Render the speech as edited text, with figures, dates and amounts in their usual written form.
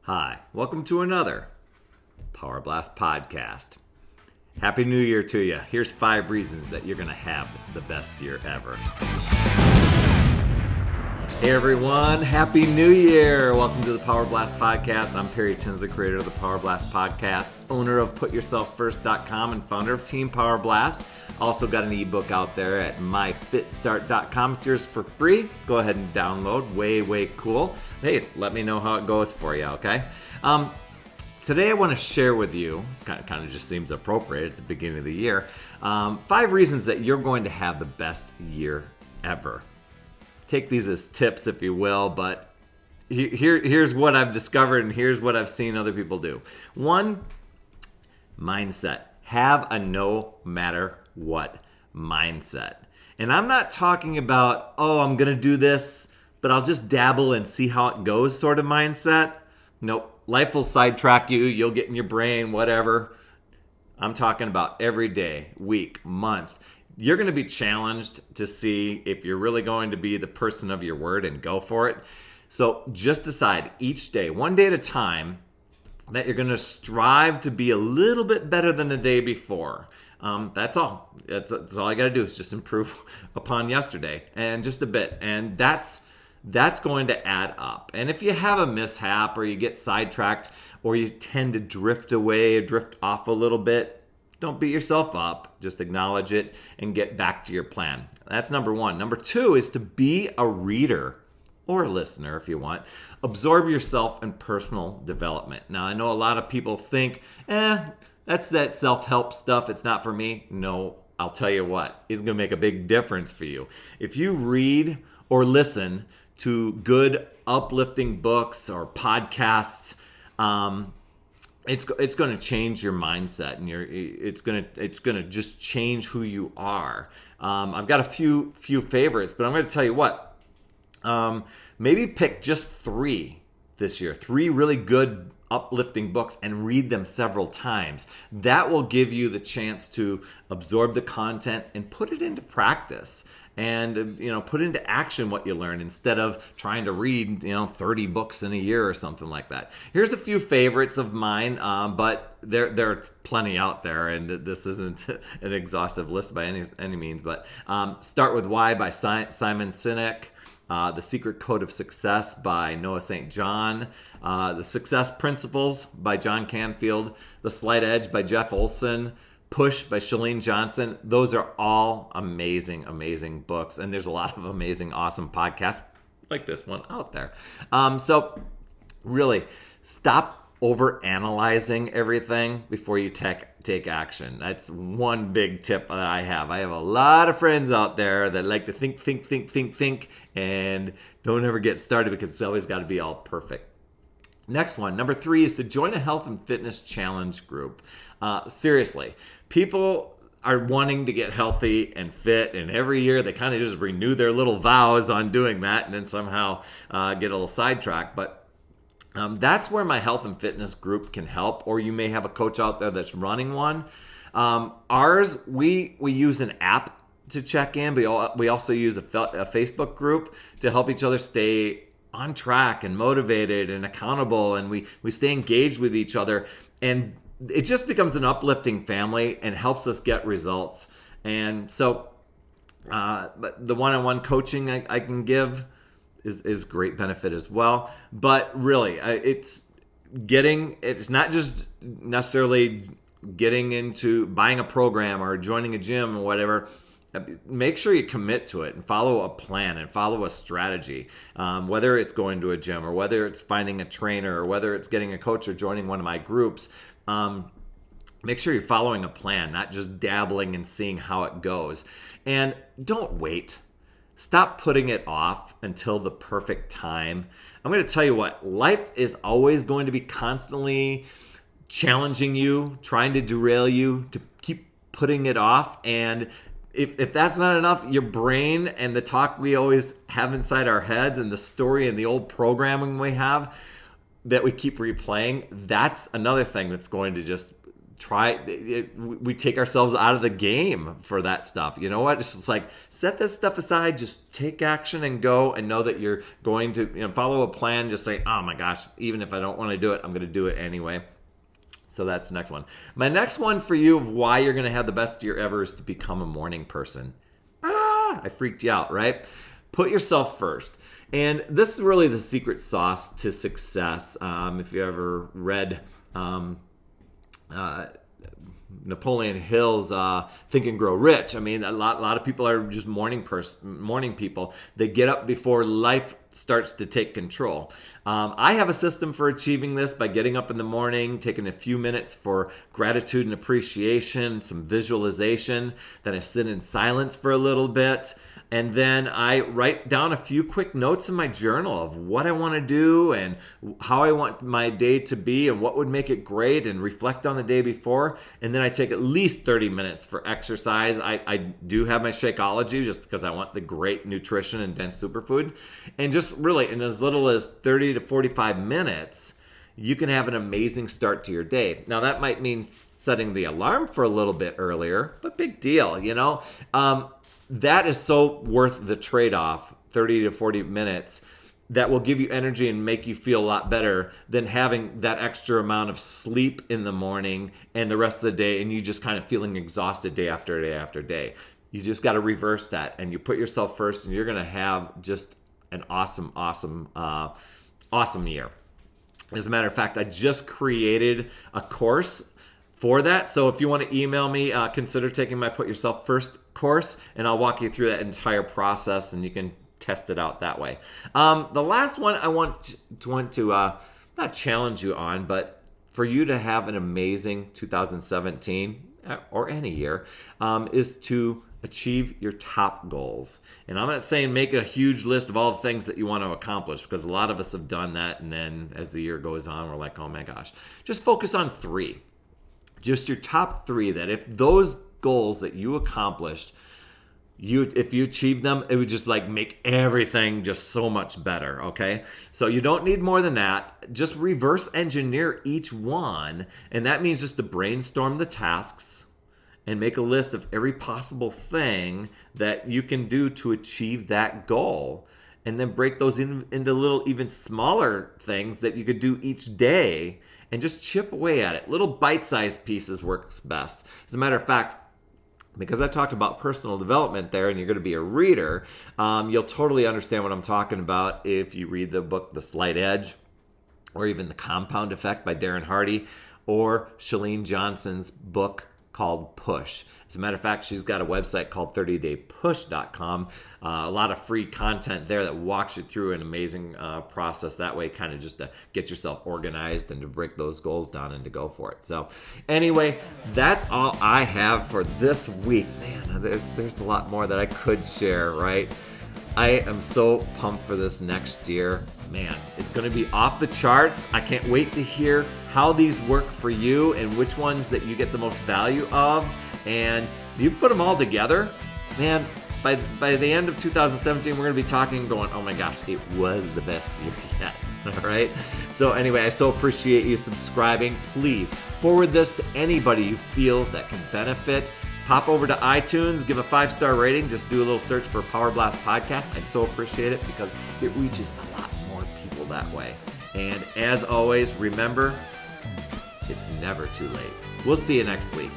Hi, welcome to another Power Blast podcast. Happy New Year to you. Here's 5 reasons that you're going to have the best year ever. Hey everyone, Happy New Year. Welcome to the Power Blast podcast. I'm Perry Tinsley, creator of the Power Blast podcast, owner of PutYourselfFirst.com, and founder of Team Power Blast. Also got an ebook out there at myfitstart.com. It's yours for free. Go ahead and download. Way cool. Hey, let me know how it goes for you, okay? Today I want to share with you, it kind of just seems appropriate at the beginning of the year, 5 reasons that you're going to have the best year ever. Take these as tips, if you will, but here's what I've discovered and here's what I've seen other people do. 1, mindset. Have a no matter what mindset. And I'm not talking about, I'm going to do this, but I'll just dabble and see how it goes sort of mindset. Nope. Life will sidetrack you. You'll get in your brain, whatever. I'm talking about every day, week, month. You're going to be challenged to see if you're really going to be the person of your word and go for it. So just decide each day, one day at a time, that you're going to strive to be a little bit better than the day before. That's all. That's all I got to do is just improve upon yesterday and just a bit. And that's going to add up. And if you have a mishap or you get sidetracked or you tend to drift away or drift off a little bit, don't beat yourself up. Just acknowledge it and get back to your plan. That's number 1. Number 2 is to be a reader or a listener if you want. Absorb yourself in personal development. Now, I know a lot of people think, that's that self-help stuff. It's not for me. No, I'll tell you what, it's going to make a big difference for you. If you read or listen to good uplifting books or podcasts, it's going to change your mindset, and it's going to just change who you are. I've got a few favorites, but I'm going to tell you what. Maybe pick just 3 this year. 3 really good uplifting books and read them several times. That will give you the chance to absorb the content and put it into practice. And put into action what you learn instead of trying to read 30 books in a year or something like that. Here's a few favorites of mine, but there's plenty out there, and this isn't an exhaustive list by any means. But Start With Why by Simon Sinek, The Secret Code of Success by Noah St. John, The Success Principles by John Canfield, The Slight Edge by Jeff Olson, Push by Chalene Johnson. Those are all amazing books. And there's a lot of amazing, awesome podcasts like this one out there. So really, stop over-analyzing everything before you take action. That's one big tip that I have. I have a lot of friends out there that like to think, and don't ever get started because it's always got to be all perfect. Next one, number 3, is to join a health and fitness challenge group. Seriously, people are wanting to get healthy and fit, and every year they kind of just renew their little vows on doing that and then somehow get a little sidetracked. But that's where my health and fitness group can help, or you may have a coach out there that's running one. Ours, we use an app to check in, but we also use a Facebook group to help each other stay on track and motivated and accountable, and we stay engaged with each other, and it just becomes an uplifting family and helps us get results. And so but the one-on-one coaching I can give is great benefit as well. But really, it's not just necessarily getting into buying a program or joining a gym or whatever. Make sure you commit to it and follow a plan and follow a strategy, whether it's going to a gym or whether it's finding a trainer or whether it's getting a coach or joining one of my groups. Make sure you're following a plan, not just dabbling and seeing how it goes. And don't wait. Stop putting it off until the perfect time. I'm going to tell you what, life is always going to be constantly challenging you, trying to derail you, to keep putting it off. And if that's not enough, your brain and the talk we always have inside our heads and the story and the old programming we have that we keep replaying, that's another thing that's going to just we take ourselves out of the game for that stuff. You know what? It's just like, set this stuff aside, just take action and go, and know that you're going to follow a plan. Just say, oh my gosh, even if I don't want to do it, I'm going to do it anyway. So that's the next one. My next one for you of why you're going to have the best year ever is to become a morning person. I freaked you out, right? Put yourself first. And this is really the secret sauce to success. If you ever read Napoleon Hill's Think and Grow Rich. I mean, a lot of people are just morning people. They get up before life starts to take control. I have a system for achieving this by getting up in the morning, taking a few minutes for gratitude and appreciation, some visualization. Then I sit in silence for a little bit. And then I write down a few quick notes in my journal of what I want to do and how I want my day to be and what would make it great, and reflect on the day before. And then I take at least 30 minutes for exercise. I do have my Shakeology just because I want the great nutrition and dense superfood. And just really in as little as 30 to 45 minutes, you can have an amazing start to your day. Now that might mean setting the alarm for a little bit earlier, but big deal, that is so worth the trade-off, 30 to 40 minutes, that will give you energy and make you feel a lot better than having that extra amount of sleep in the morning and the rest of the day, and you just kind of feeling exhausted day after day after day. You just got to reverse that, and you put yourself first, and you're going to have just an awesome year. As a matter of fact, I just created a course for that. So if you want to email me, consider taking my Put Yourself First course, and I'll walk you through that entire process, and you can test it out that way. The last one I want to not challenge you on, but for you to have an amazing 2017 or any year, is to achieve your top goals. And I'm not saying make a huge list of all the things that you want to accomplish, because a lot of us have done that, and then as the year goes on, we're like, oh my gosh. Just focus on 3. Just your top 3, that if those goals that you accomplished, if you achieve them, it would just like make everything just so much better, okay? So you don't need more than that. Just reverse engineer each one, and that means just to brainstorm the tasks and make a list of every possible thing that you can do to achieve that goal, and then break those into little, even smaller things that you could do each day, and just chip away at it. Little bite-sized pieces works best. As a matter of fact, because I talked about personal development there, and you're going to be a reader, you'll totally understand what I'm talking about if you read the book The Slight Edge, or even The Compound Effect by Darren Hardy, or Chalene Johnson's book called Push. As a matter of fact, she's got a website called 30daypush.com. A lot of free content there that walks you through an amazing process that way, kind of just to get yourself organized and to break those goals down and to go for it. So anyway, that's all I have for this week. Man, there's a lot more that I could share, right? I am so pumped for this next year. Man, it's going to be off the charts. I can't wait to hear how these work for you and which ones that you get the most value of. And you put them all together, man, by the end of 2017, we're going to be talking and going, oh my gosh, it was the best year yet. All right. So anyway, I so appreciate you subscribing. Please forward this to anybody you feel that can benefit. Pop over to iTunes, give a 5-star rating. Just do a little search for Power Blast Podcast. I'd so appreciate it because it reaches a lot more people that way. And as always, remember, it's never too late. We'll see you next week.